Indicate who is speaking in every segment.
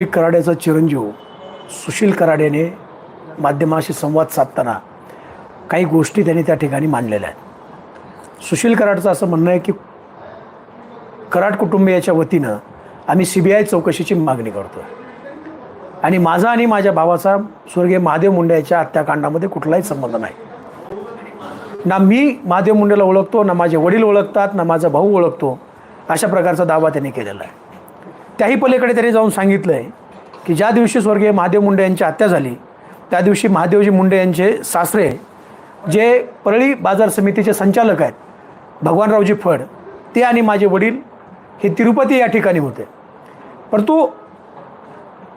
Speaker 1: कराड्याचा चिरंजीव सुशील कराड्याने माध्यमाशी संवाद साधताना काही गोष्टी त्यांनी त्या ठिकाणी मांडलेल्या आहेत. सुशील कराडचं असं म्हणणं आहे की कराड कुटुंबियाच्या वतीनं आम्ही CBI चौकशीची मागणी करतो आणि माझा आणि माझ्या भावाचा स्वर्गीय महादेव मुंडे याच्या हत्याकांडामध्ये कुठलाही संबंध नाही. ना मी महादेव मुंडेला ओळखतो, ना माझे वडील ओळखतात, ना माझा भाऊ ओळखतो, अशा प्रकारचा दावा त्यांनी केलेला आहे. त्याही पलीकडे त्यांनी जाऊन सांगितलं आहे की ज्या दिवशी स्वर्गीय महादेव मुंडे यांची हत्या झाली त्या दिवशी महादेवजी मुंडे यांचे सासरे जे परळी बाजार समितीचे संचालक आहेत भगवानरावजी फड, ते आणि माझे वडील हे तिरुपती या ठिकाणी होते. परंतु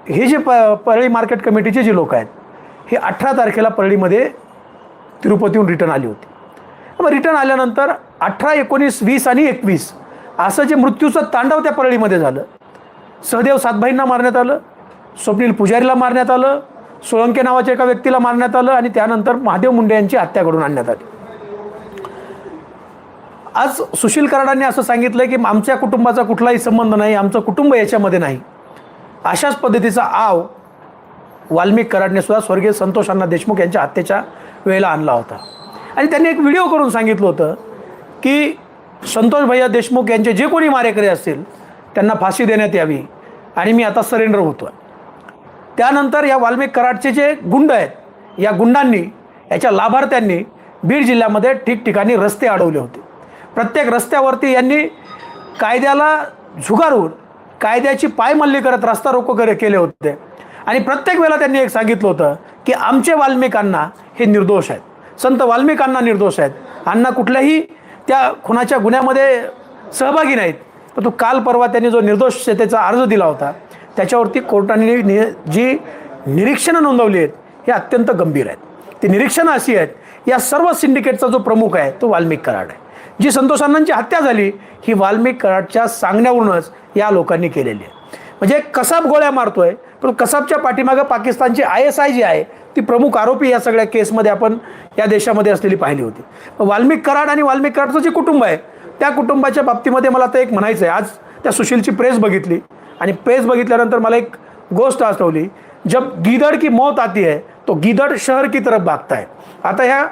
Speaker 1: हे जे परळी मार्केट कमिटीचे जे लोक आहेत हे 18 तारखेला परळीमध्ये तिरुपतीहून रिटर्न आली होती. मग रिटर्न आल्यानंतर 18, 19, 20 आणि 21 असं जे मृत्यूचं तांडव त्या परळीमध्ये झालं. सहदेव सातभाईंना मारण्यात आलं, स्वप्नील पुजारीला मारण्यात आलं, सोळंके नावाच्या एका व्यक्तीला मारण्यात आलं आणि त्यानंतर महादेव मुंडे यांची हत्या घडून आणण्यात आली. आज सुशील कराडांनी असं सांगितलं की आमच्या कुटुंबाचा कुठलाही संबंध नाही, आमचं कुटुंब याच्यामध्ये नाही. अशाच पद्धतीचा आव वाल्मिक कराडने सुद्धा स्वर्गीय संतोष अण्णा देशमुख यांच्या हत्येच्या वेळेला आणला होता. आणि त्यांनी एक व्हिडिओ करून सांगितलं होतं की संतोष भैया देशमुख यांचे जे कोणी मारेकरी असतील त्यांना फाशी देण्यात यावी आणि मी आता सरेंडर होतो. त्यानंतर या वाल्मिक कराडचे जे गुंड आहेत, या गुंडांनी, याच्या लाभार्थ्यांनी बीड जिल्ह्यामध्ये ठिकठिकाणी रस्ते अडवले होते. प्रत्येक रस्त्यावरती यांनी कायद्याला झुगारून कायद्याची पायमल्ली करत रस्ता रोको केले होते. आणि प्रत्येक वेळेला त्यांनी एक सांगितलं होतं की आमचे वाल्मिकांना हे निर्दोष आहेत, संत वाल्मिकांना निर्दोष आहेत, अण्णा कुठल्याही त्या खुनाच्या गुन्ह्यामध्ये सहभागी नाहीत. तर तो काल परवा त्यांनी जो निर्दोषतेचा अर्ज दिला होता त्याच्यावरती कोर्टाने जी निरीक्षणं नोंदवली आहेत हे अत्यंत गंभीर आहेत. ती निरीक्षणं अशी आहेत, या सर्व सिंडिकेटचा जो प्रमुख आहे तो वाल्मिक कराड आहे. जी संतोष अण्णांची हत्या झाली ही वाल्मिक कराडच्या सांगण्यावरूनच या लोकांनी केलेली आहे. म्हणजे कसाब गोळ्या मारतोय, पण कसाबच्या पाठीमागं पाकिस्तानची ISI जी आहे ती प्रमुख आरोपी या सगळ्या केसमध्ये आपण या देशामध्ये असलेली पाहिली होती. वाल्मिक कराड आणि वाल्मिक कराडचं जे कुटुंब आहे त्या कुटुंबाच्या बाबतीमध्ये मला तर एक म्हणायचं आहे. आज त्या सुशीलची प्रेस बघितली आणि प्रेस बघितल्यानंतर मला एक गोष्ट आठवली, जब गीदड़ की मौत आती है तो गीदड़ शहर की तरफ भागता है. आता ह्या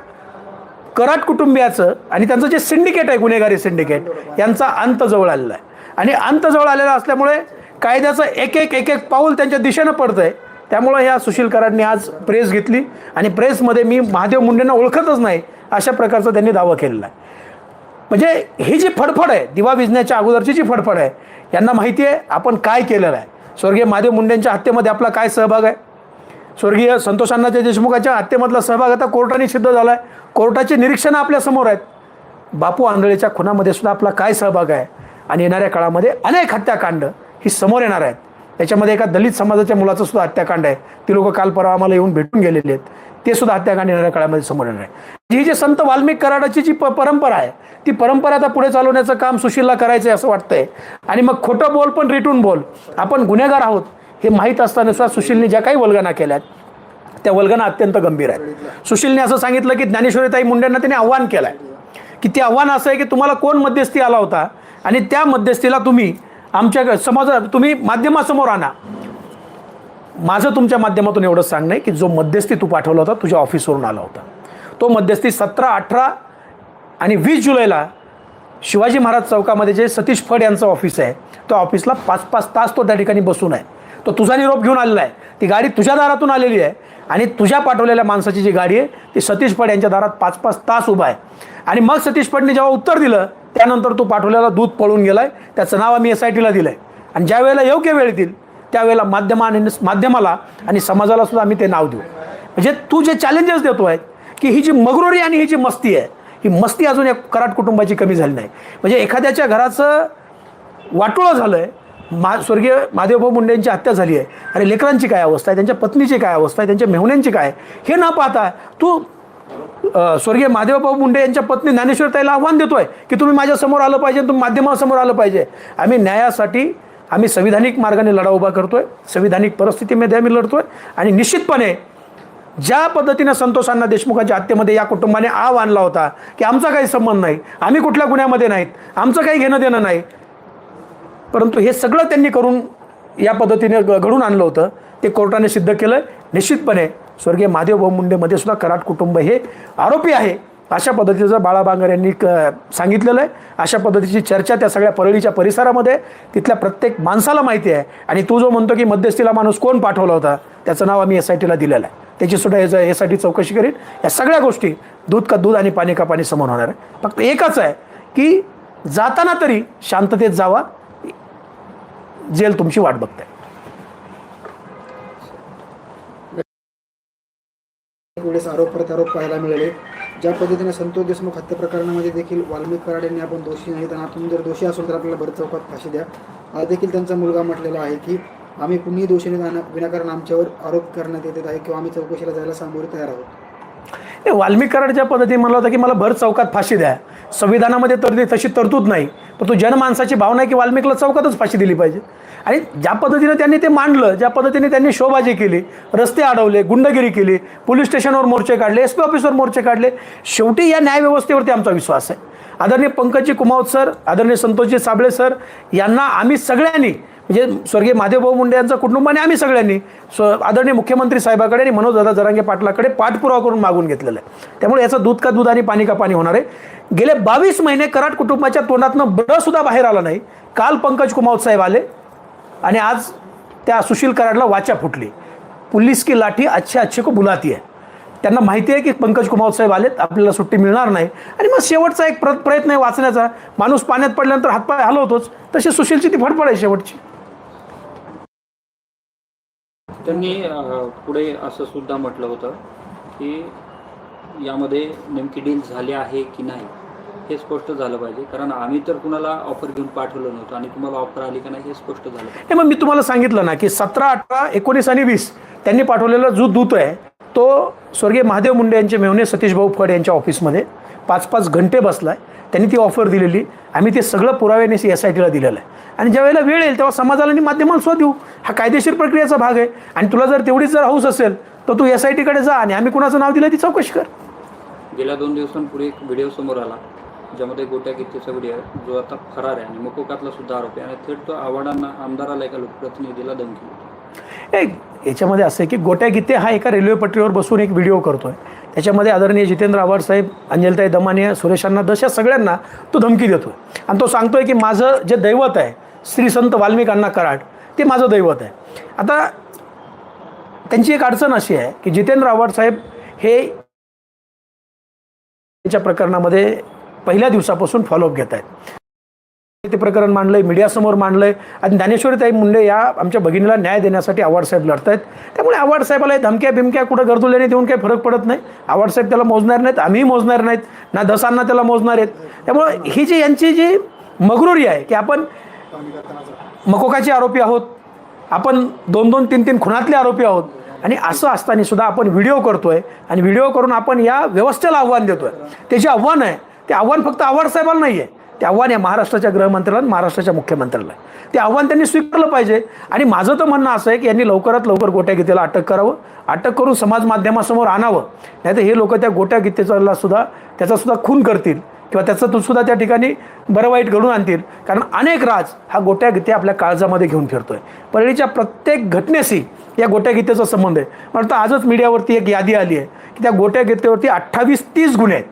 Speaker 1: कराड कुटुंबियाचं आणि त्यांचं जे सिंडिकेट आहे, गुन्हेगारी सिंडिकेट, यांचा अंत जवळ आलेला आहे. आणि अंत जवळ आलेला असल्यामुळे कायद्याचं एक एक पाऊल त्यांच्या दिशेनं पडतं आहे. त्यामुळं ह्या सुशील कराडने आज प्रेस घेतली आणि प्रेसमध्ये मी महादेव मुंडेंना ओळखतच नाही अशा प्रकारचा त्यांनी दावा केलेला आहे. म्हणजे ही जी फडफड आहे, दिवा विझण्याच्या अगोदरची जी फडफड आहे, यांना माहिती आहे आपण काय केलेलं आहे. स्वर्गीय महादेव मुंडेंच्या हत्येमध्ये आपला काय सहभाग आहे, स्वर्गीय संतोष अण्णा देशमुखांच्या हत्येमधला सहभाग आता कोर्टाने सिद्ध झाला आहे. कोर्टाची निरीक्षणं आपल्यासमोर आहेत. बापू आंधळेच्या खुनामध्ये सुद्धा आपला काय सहभाग आहे आणि येणाऱ्या काळामध्ये अनेक हत्याकांड ही समोर येणार आहेत. त्याच्यामध्ये एका दलित समाजाच्या मुलाचं सुद्धा हत्याकांड आहे. ती लोक काल परवा आम्हाला येऊन भेटून गेलेले आहेत. ते सुद्धा हत्याकांड येणाऱ्या काळामध्ये समोर येणार आहे. ही जी संत वाल्मिक कराडाची जी परंपरा आहे ती परंपरा आता पुढे चालवण्याचं काम सुशीलला करायचं आहे असं वाटतंय. आणि मग खोटं बोल पण रिटून बोल, आपण गुन्हेगार आहोत हे माहीत असताना सुद्धा सुशीलने ज्या काही वल्गना केल्यात त्या वल्गना अत्यंत गंभीर आहेत. सुशीलने असं सांगितलं की ज्ञानेश्वरीताई मुंडेंना त्यांनी आव्हान केलं आहे की ते आव्हान असं आहे की तुम्हाला कोण मध्यस्थी आला होता आणि त्या मध्यस्थीला तुम्ही आमच्या समाजात तुम्ही माध्यमासमोर आणा. माझं तुमच्या माध्यमातून एवढंच सांगणं आहे की जो मध्यस्थी तू पाठवला होता तुझ्या ऑफिसवरून आला होता, तो मध्यस्थी 17, 18 आणि 20 जुलैला शिवाजी महाराज चौकामध्ये जे सतीश फड यांचं ऑफिस आहे त्या ऑफिसला 5-5 तास तो त्या ठिकाणी बसून आहे. तो तुझा निरोप घेऊन आलेला आहे. ती गाडी तुझ्या दारातून आलेली आहे आणि तुझ्या पाठवलेल्या माणसाची जी गाडी आहे ती सतीश फड यांच्या दारात 5-5 तास उभा आहे. आणि मग सतीश फडने जेव्हा उत्तर दिलं त्यानंतर तू पाठवलेला दूध पळून गेला आहे. त्याचं नाव आम्ही SITला दिलं आहे. आणि ज्या वेळेला योग्य वेळ येतील त्यावेळेला माध्यमाला आणि समाजाला सुद्धा आम्ही ते नाव देऊ. म्हणजे तू जे चॅलेंजेस देतो आहे की ही जी मगरुरी आणि ही जी मस्ती आहे, ही मस्ती अजून या कराड कुटुंबाची कमी झाली नाही. म्हणजे एखाद्याच्या घराचं वाटोळं झालं आहे, स्वर्गीय महादेवभाऊ मुंडेंची हत्या झाली आहे, आणि लेकरांची काय अवस्था आहे, त्यांच्या पत्नीची काय अवस्था आहे, त्यांच्या मेहुण्यांची काय, हे न पाहता तू स्वर्गीय महादेवभाऊ मुंडे यांच्या पत्नी ज्ञानेश्वरीताईला आव्हान देतोय की तुम्ही माझ्यासमोर आलं पाहिजे, तुम्ही माध्यमासमोर आलं पाहिजे. आम्ही न्यायासाठी आम्ही संविधानिक मार्गाने लढा उभा करतोय, संविधानिक परिस्थितीमध्ये आम्ही लढतोय. आणि निश्चितपणे ज्या पद्धतीने संतोष अण्णा देशमुखांच्या हत्येमध्ये या कुटुंबाने आव आणला होता की आमचा काही संबंध नाही, आम्ही कुठल्या गुन्ह्यामध्ये नाहीत, आमचं काही घेणं देणं नाही, परंतु हे सगळं त्यांनी करून या पद्धतीने घडून आणलं होतं ते कोर्टाने सिद्ध केलं. निश्चितपणे स्वर्गीय महादेवभाऊ मुंडेमध्ये सुद्धा कराड कुटुंब हे आरोपी आहे अशा पद्धतीचं बाळा बांगर यांनी सांगितलेलं आहे. अशा पद्धतीची चर्चा त्या सगळ्या परळीच्या परिसरामध्ये तिथल्या प्रत्येक माणसाला माहिती आहे. आणि तू जो म्हणतो की मध्यस्थीला माणूस कोण पाठवला होता त्याचं नाव आम्ही SITला दिलेलं आहे. त्याचीसुद्धा SIT चौकशी करीन. या सगळ्या गोष्टी दूध का दूध आणि पाणी का पाणी समान होणार आहे. फक्त एकच आहे की जाताना तरी शांततेत जावा, जेल तुमची वाट बघते.
Speaker 2: वेळेस आरोप प्रत्यारोप पाहायला मिळाले. ज्या पद्धतीने संतोष देशमुख हत्या प्रकरणामध्ये देखील वाल्मिक कराड यांनी आपण दोषी नाहीत आणि आपण जर दोषी असेल तर आपल्याला भर चौकात फाशी द्या, आज देखील त्यांचा मुलगा म्हटलेला आहे की आम्ही कुणीही दोषी नाही, विनाकारण आमच्यावर आरोप करण्यात येत आहे किंवा आम्ही चौकशीला जायला सामोरे तयार आहोत.
Speaker 1: वाल्मिक कराड ज्या पद्धतीने म्हणलं होतं की मला भर चौकात फाशी द्या, संविधानामध्ये तर तशी तरतूद नाही, पण तो जनमानसाची भावना आहे की वाल्मिकला चौकातच फाशी दिली पाहिजे. आणि ज्या पद्धतीने त्यांनी ते मांडलं, ज्या पद्धतीने त्यांनी शोबाजी केली, रस्ते अडवले, गुंडगिरी केली, पोलीस स्टेशनवर मोर्चे काढले, SP ऑफिसवर मोर्चे काढले, शेवटी या न्यायव्यवस्थेवरती आमचा विश्वास आहे. आदरणीय पंकजी कुमावत सर, आदरणीय संतोषजी साबळे सर यांना आम्ही सगळ्यांनी म्हणजे स्वर्गीय महादेवभाऊ मुंडे यांचा कुटुंबाने आम्ही सगळ्यांनी आदरणीय मुख्यमंत्री साहेबाकडे आणि मनोजदादा जरांगे पाटलाकडे पाठपुरावा करून मागून घेतलेला आहे. त्यामुळे याचं दूध का दूध आणि पाणी का पाणी होणार आहे. गेले 22 महिने कराड कुटुंबाच्या तोंडातनं बरंसुद्धा बाहेर आलं नाही. काल पंकज कुमावत साहेब आले आणि आज त्या सुशील कराडला वाचा फुटली. पुलिस की लाठी अच्छे अच्छे को बुलाती आहे. त्यांना माहिती आहे की पंकज कुमावत साहेब आलेत, आपल्याला सुट्टी मिळणार नाही. आणि मग शेवटचा एक प्रयत्न आहे वाचण्याचा. माणूस पाण्यात पडल्यानंतर हातपाय हलवतोच, तशी सुशीलची ती फडफड आहे शेवटची.
Speaker 3: त्यांनी पुढे असं सुद्धा म्हटलं होतं की यामध्ये नेमकी डील झाली आहे की नाही हे स्पष्ट झालं पाहिजे, कारण आम्ही तर कुणाला ऑफर घेऊन पाठवलं नव्हतं आणि तुम्हाला ऑफर आली का नाही हे स्पष्ट झालं पाहिजे.
Speaker 1: मग मी तुम्हाला सांगितलं ना की 17, 18, 19 आणि 20 त्यांनी पाठवलेला जो दूत आहे तो स्वर्गीय महादेव मुंडे यांचे मेहुणे सतीश भाऊ फड यांच्या ऑफिसमध्ये 5-5 घंटे बसलाय. त्यांनी ती ऑफर दिलेली, आम्ही ते सगळं पुराव्याने SITला दिलेलं आहे. आणि ज्या वेळेला वेळ येईल तेव्हा समाजाला आणि माध्यमाला सुद्धा देऊ. हा कायदेशीर प्रक्रियेचा भाग आहे. आणि तुला जर तेवढीच जर हौस असेल तर तू SITकडे जा आणि आम्ही कुणाचं नाव दिलं ती चौकशी कर.
Speaker 3: गेल्या 2 दिवसांपूर्वी एक व्हिडिओ समोर आला ज्यामध्ये गोट्या गित्तेचा व्हिडिओ आहे जो आता फरार आहे आणि मकोकातला सुद्धा आरोप आहे आणि थेट तो आमदाराला एका लोकप्रतिनिधीला धमकी.
Speaker 1: याच्यामध्ये असं आहे की गोट्या गीते हा एका रेल्वे पटरीवर बसून एक व्हिडिओ करतोय. त्याच्यामध्ये आदरणीय जितेंद्र आव्हाड साहेब, अंजलताई दमानिया, सुरेशांना दशा सगळ्यांना तो धमकी देतोय. आणि तो सांगतोय की माझं जे दैवत आहे श्री संत वाल्मिक अण्णा कराड ते माझं दैवत आहे. आता त्यांची एक अडचण अशी आहे की जितेंद्र आव्हाड साहेब हे त्याच्या प्रकरणामध्ये पहिल्या दिवसापासून फॉलोअप घेत आहेत. ते प्रकरण मांडलंय, मीडियासमोर मांडलंय आणि ज्ञानेश्वरीताई मुंडे या आमच्या भगिनीला न्याय देण्यासाठी आव्हाड साहेब लढत आहेत. त्यामुळे आव्हाड साहेबाला धमक्या बिमक्या कुठं गरजुल्याने देऊन काही फरक पडत नाही. आव्हाड साहेब त्याला मोजणार नाहीत, आम्हीही मोजणार नाहीत, ना दसांना त्याला मोजणार आहेत. त्यामुळे ही जी यांची जी मगरुरी आहे की आपण मकोकाचे आरोपी आहोत, आपण 2-2, 3-3 खुनातले आरोपी आहोत आणि असं असताना सुद्धा आपण व्हिडिओ करतोय आणि व्हिडिओ करून आपण या व्यवस्थेला आव्हान देतोय. ते जे आव्हान आहे ते आव्हान फक्त आव्हाड साहेबाला नाही आहे, ते आव्हान आहे महाराष्ट्राच्या गृहमंत्र्याला आणि महाराष्ट्राच्या मुख्यमंत्र्याला आहे. ते आव्हान त्यांनी स्वीकारलं पाहिजे. आणि माझं तर म्हणणं असं आहे की यांनी लवकरात लवकर गोट्या गीतेला अटक करावं, अटक करून समाज माध्यमासमोर आणावं. नाही तर हे लोक त्या गोट्या गीतेचा सुद्धा त्याचा खून करतील किंवा त्याचं सुद्धा त्या ठिकाणी बरं वाईट घडून आणतील. कारण अनेक राज हा गोट्या गीते आपल्या काळजामध्ये घेऊन फिरतोय. परळीच्या प्रत्येक घटनेशी या गोट्या गीतेचा संबंध आहे. म्हणतो आजच मीडियावरती एक यादी आली आहे की त्या गोट्या गीतेवरती 28-30 गुन्हे आहेत.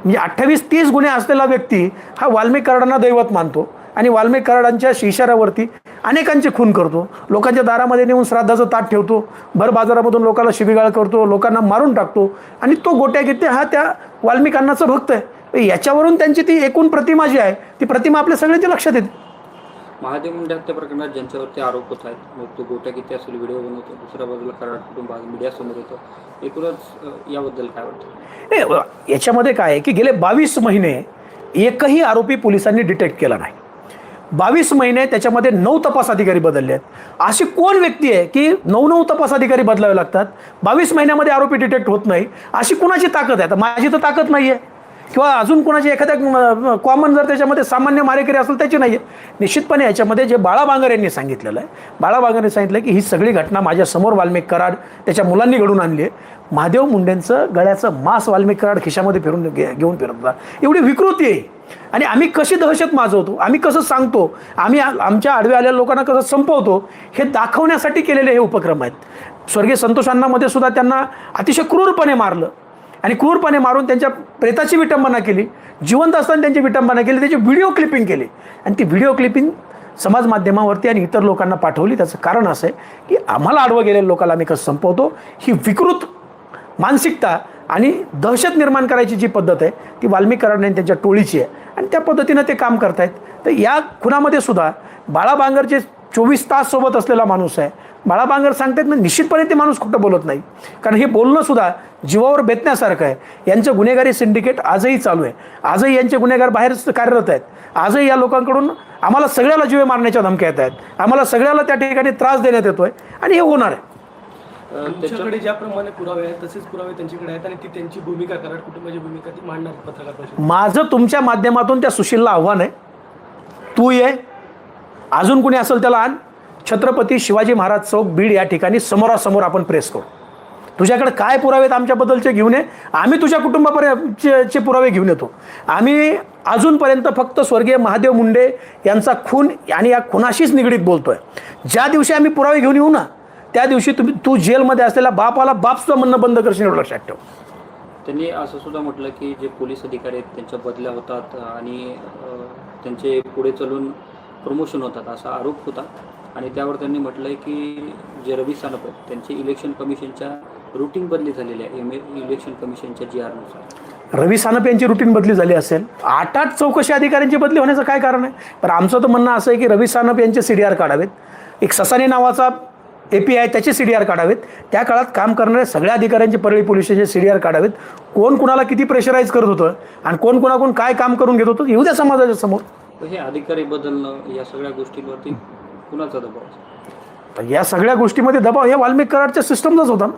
Speaker 1: म्हणजे 28-30 गुन्हे असलेला व्यक्ती हा वाल्मिक कराडांना दैवत मानतो आणि वाल्मिक कराडांच्या इशाऱ्यावरती अनेकांचे खून करतो, लोकांच्या दारामध्ये नेऊन श्राद्धाचं ताट ठेवतो, भर बाजारामधून लोकांना शिबिगाळ करतो, लोकांना मारून टाकतो आणि तो गोट्या गीते हा त्या वाल्मिक अण्णाचा भक्त आहे. याच्यावरून त्यांची ती एकूण प्रतिमा जी आहे ती प्रतिमा आपल्या सगळ्यांच्या लक्षात येते.
Speaker 3: महादेव मुंडे हत्या प्रकरणात ज्यांच्यावरती आरोप होत आहेत, मग तो गोट्या किती असेल व्हिडिओ बनवतो, दुसऱ्या बाजूला कराड कुटुंब मीडियासमोर येतो, एकूणच याबद्दल काय वाटतं?
Speaker 1: याच्यामध्ये काय आहे की गेले 22 महिने एकही आरोपी पोलिसांनी डिटेक्ट केला नाही. 22 महिने त्याच्यामध्ये 9 तपास अधिकारी बदलले आहेत. अशी कोण व्यक्ती आहे की 9 तपास अधिकारी बदलावे लागतात, 22 महिन्यामध्ये आरोपी डिटेक्ट होत नाही? अशी कुणाची ताकद आहे? आता माझी तर ताकद नाही आहे किंवा अजून कोणाची एखाद्या कॉमन जर त्याच्यामध्ये सामान्य मारेकरी असेल त्याची नाही आहे. निश्चितपणे याच्यामध्ये जे बाळा बांगर यांनी सांगितलेलं आहे, बाळा बांगरने सांगितलं की ही सगळी घटना माझ्यासमोर वाल्मिक कराड त्याच्या मुलांनी घडून आणली आहे. महादेव मुंडेंचं गळ्याचं मांस वाल्मिक कराड खिशामध्ये फिरून घेऊन फिरत होता. एवढी विकृती आहे आणि आम्ही कशी दहशत माजवतो, आम्ही कसं सांगतो, आम्ही आमच्या आडव्या आलेल्या लोकांना कसं संपवतो हे दाखवण्यासाठी केलेले हे उपक्रम आहेत. स्वर्गीय संतोष अण्णामध्ये सुद्धा त्यांना अतिशय क्रूरपणे मारलं आणि क्रूरपणे मारून त्यांच्या प्रेताची विटंबना केली, जिवंत असताना त्यांची विटंबना केली, त्याची व्हिडिओ क्लिपिंग केली आणि ती व्हिडिओ क्लिपिंग समाज माध्यमावरती आणि इतर लोकांना पाठवली. त्याचं कारण असं आहे की आम्हाला आडवं गेलेल्या लोकांना आम्ही कसं संपवतो, ही विकृत मानसिकता आणि दहशत निर्माण करायची जी पद्धत आहे ती वाल्मिक कराड आणि त्यांच्या टोळीची आहे आणि त्या पद्धतीनं ते काम करतायत. तर या खुनामध्ये सुद्धा बाळा बांगरचे 24 तास सोबत असलेला माणूस आहे. बाळा बांगर सांगतात ना, निश्चितपणे ते माणूस खोटं बोलत नाही, कारण हे बोलणं सुद्धा जीवावर बेतण्यासारखं आहे. यांचं गुन्हेगारी सिंडिकेट आजही चालू आहे, आजही यांचे गुन्हेगार बाहेर कार्यरत आहेत. आजही या लोकांकडून आम्हाला सगळ्याला जीवे मारण्याच्या धमक्या येत आहेत, आम्हाला सगळ्याला त्या ठिकाणी त्रास देण्यात येतोय आणि हे होणार आहे.
Speaker 4: तुमच्याकडे ज्याप्रमाणे पुरावे आहेत तसेच पुरावे त्यांच्याकडे आहेत आणि ती त्यांची भूमिका कराड कुटुंबाची भूमिका ती मांडणार पत्रकार परिषदेत.
Speaker 1: माझं तुमच्या माध्यमातून त्या सुशीलला आव्हान आहे, तू ये, अजून कोणी असेल त्याला आण, छत्रपती शिवाजी महाराज चौक बीड या ठिकाणी समोरासमोर आपण प्रेस करू. तुझ्याकडे काय पुरावे आहेत आमच्याबद्दलचे घेऊन ये, आम्ही तुझ्या कुटुंबापर्यंतचे पुरावे घेऊन येतो. आम्ही अजूनपर्यंत फक्त स्वर्गीय महादेव मुंडे यांचा खून आणि या खुनाशीच निगडीत बोलतोय. ज्या दिवशी आम्ही पुरावे घेऊन येऊ ना त्या दिवशी तू जेलमध्ये असलेला बापाला बापसुद्धा म्हणणं बंद करशील, एवढं लक्षात ठेव.
Speaker 3: त्यांनी असं सुद्धा म्हटलं की जे पोलीस अधिकारी आहेत त्यांच्या बदल्या होतात आणि त्यांचे पुढे चालून प्रमोशन होतात असा आरोप होता आणि त्यावर त्यांनी म्हटलं आहे की जे रवी सानप आहेत त्यांची इलेक्शन कमिशनच्या रुटीन बदली झालेली आहे, इलेक्शन कमिशनच्या GR नुसार.
Speaker 1: रवी सानप यांची रुटीन बदली झाली असेल, 8 चौकशी अधिकाऱ्यांची बदली होण्याचं काय कारण आहे? पण आमचं तर म्हणणं असं आहे की रवी सानप यांचे CDR काढावेत, एक ससाने नावाचा AP आहे त्याचे CDR काढावेत, त्या काळात काम करणाऱ्या सगळ्या अधिकाऱ्यांचे परळी पोलीस स्टेशनचे CDR काढावेत. कोण कुणाला किती प्रेशराईज करत होतं आणि कोण कुणाकडून काय काम करून घेत होतं येऊ द्या समाजाच्या समोर.
Speaker 3: हे अधिकारी बदलणं या सगळ्या गोष्टींवरती कुणाचा दबाव?
Speaker 1: तर या सगळ्या गोष्टीमध्ये दबाव हे वाल्मिक कराडच्या सिस्टमचाच होता ना.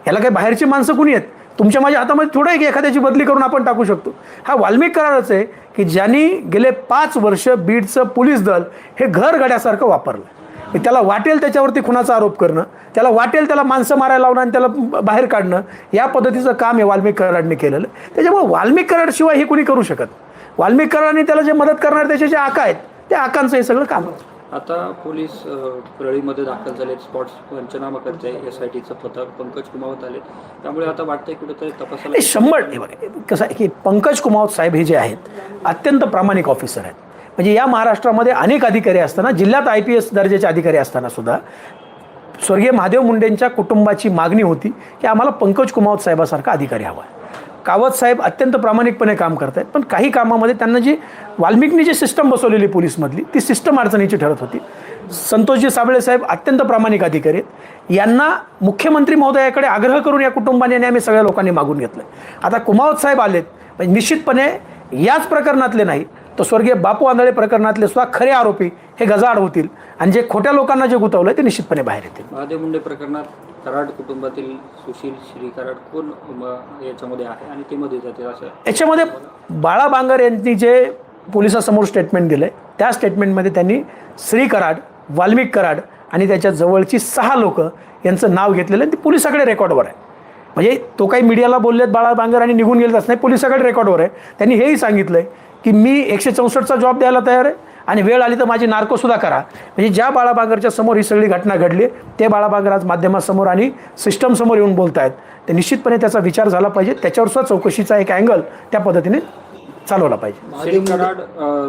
Speaker 1: याला काही बाहेरची माणसं कुणी आहेत? तुमच्या माझ्या हातामध्ये थोडं आहे की एखाद्याची बदली करून आपण टाकू शकतो. हा वाल्मिक कराडच आहे की ज्यांनी गेले 5 वर्ष बीडचं पोलीस दल हे घर गड्यासारखं वापरलं. त्याला वाटेल त्याच्यावरती खुनाचा आरोप करणं, त्याला वाटेल त्याला माणसं मारायला लावणं आणि त्याला बाहेर काढणं, या पद्धतीचं काम हे वाल्मिक कराडने केलेलं. त्याच्यामुळे वाल्मिक कराडशिवाय हे कुणी करू शकत. वाल्मिक कराडाने त्याला जे मदत करणार त्याचे जे आका आहेत त्या आकांचं हे सगळं काम आहे.
Speaker 3: आता पोलीस परळीमध्ये दाखल झालेत, स्पॉट्स पंचनामा करते, SITचं पथक, पंकज कुमावत आले, त्यामुळे आता वाटतंय कुठेतरी तपासाला
Speaker 1: 100 कसं आहे की पंकज कुमावत साहेब हे जे आहेत अत्यंत प्रामाणिक ऑफिसर आहेत. म्हणजे या महाराष्ट्रामध्ये अनेक अधिकारी असताना, जिल्ह्यात IPS दर्जाचे अधिकारी असताना सुद्धा स्वर्गीय महादेव मुंडेंच्या कुटुंबाची मागणी होती की आम्हाला पंकज कुमावत साहेबासारखा अधिकारी हवा आहे. कावत साहेब अत्यंत प्रामाणिकपणे काम करत आहेत, पण काही कामामध्ये त्यांना जी वाल्मिकनी जी सिस्टम बसवलेली पोलीसमधली ती सिस्टम अडचणीची ठरत होती. संतोषजी साबळे साहेब अत्यंत प्रामाणिक अधिकारी आहेत, यांना मुख्यमंत्री महोदयाकडे आग्रह करून या कुटुंबाने आणि आम्ही सगळ्या लोकांनी मागून घेतलं. आता कुमावत साहेब आलेत म्हणजे निश्चितपणे याच प्रकरणातले नाही तर स्वर्गीय बापू आंधळे प्रकरणातले सुद्धा खरे आरोपी हे गजाआड होतील आणि जे खोट्या लोकांना जे गुंतवलं ते निश्चितपणे बाहेर येतील.
Speaker 3: महादेव मुंडे प्रकरणात कराड कुटुंबातील सुशील श्री कराड कोण याच्यामध्ये आहे आणि ते मध्ये जाते असं?
Speaker 1: याच्यामध्ये बाळा बांगर यांनी जे पोलिसांसमोर स्टेटमेंट दिलं आहे त्या स्टेटमेंटमध्ये त्यांनी श्री कराड, वाल्मिक कराड आणि त्याच्या जवळची 6 लोक यांचं नाव घेतलेलं आहे. ते पोलिसाकडे रेकॉर्डवर आहे. म्हणजे तो काही मीडियाला बोललेत बाळा बांगर आणि निघून गेलेत असं नाही, पोलिसाकडे रेकॉर्डवर आहे. त्यांनी हेही सांगितलं आहे की मी 164चा जॉब द्यायला तयार आहे आणि वेळ आली तर माझी नार्कोसुद्धा करा. म्हणजे ज्या बाळा बांगरच्या समोर ही सगळी घटना घडली ते बाळा बांगर आज माध्यमासमोर आणि सिस्टमसमोर येऊन बोलत आहेत. ते निश्चितपणे त्याचा विचार झाला पाहिजे, त्याच्यावर सुद्धा चौकशीचा एक अँगल त्या पद्धतीने चालवला पाहिजे.
Speaker 3: श्री कराड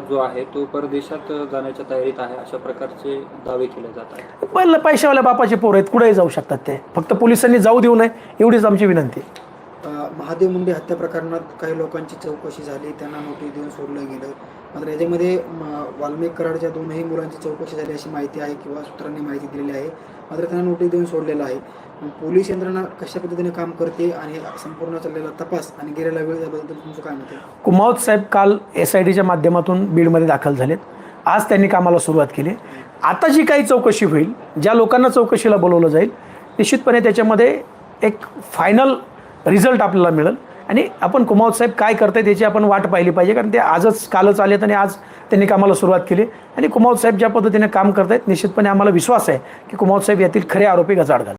Speaker 3: जो आहे तो परदेशात जाण्याच्या तयारीत आहे अशा प्रकारचे दावे केले जात आहेत.
Speaker 1: पहिलं पैशावाल्या बापाचे पोर आहेत, कुठेही जाऊ शकतात ते, फक्त पोलिसांनी जाऊ देऊ नये एवढीच आमची विनंती.
Speaker 2: महादेव मुंडे हत्या प्रकरणात काही लोकांची चौकशी झाली, त्यांना नोटीस देऊन सोडलं गेलं. मात्र याच्यामध्ये वाल्मिक कराडच्या 2ही मुलांची चौकशी झाली अशी माहिती आहे किंवा सूत्रांनी माहिती दिलेली आहे. मात्र त्यांना नोटीस देऊन सोडलेलं आहे. पोलीस यंत्रणा कशा पद्धतीने काम करते आणि संपूर्ण चाललेला तपास आणि गेलेला वेळ याबद्दल तुमचं काय मत आहे?
Speaker 1: कुमावत साहेब काल SITच्या माध्यमातून बीडमध्ये दाखल झालेत. आज त्यांनी कामाला सुरुवात केली. आता जी काही चौकशी होईल, ज्या लोकांना चौकशीला बोलवलं जाईल, निश्चितपणे त्याच्यामध्ये एक फायनल रिझल्ट आपल्याला मिळेल आणि आपण कुमावत साहेब काय करतायत याची आपण वाट पाहिली पाहिजे, कारण ते आजच कालच आलेत आणि आज त्यांनी कामाला सुरुवात केली. आणि कुमावत साहेब ज्या पद्धतीने काम करतायत निश्चितपणे आम्हाला विश्वास आहे की कुमावत साहेब यातील खरे आरोपी गजाआड घालतील.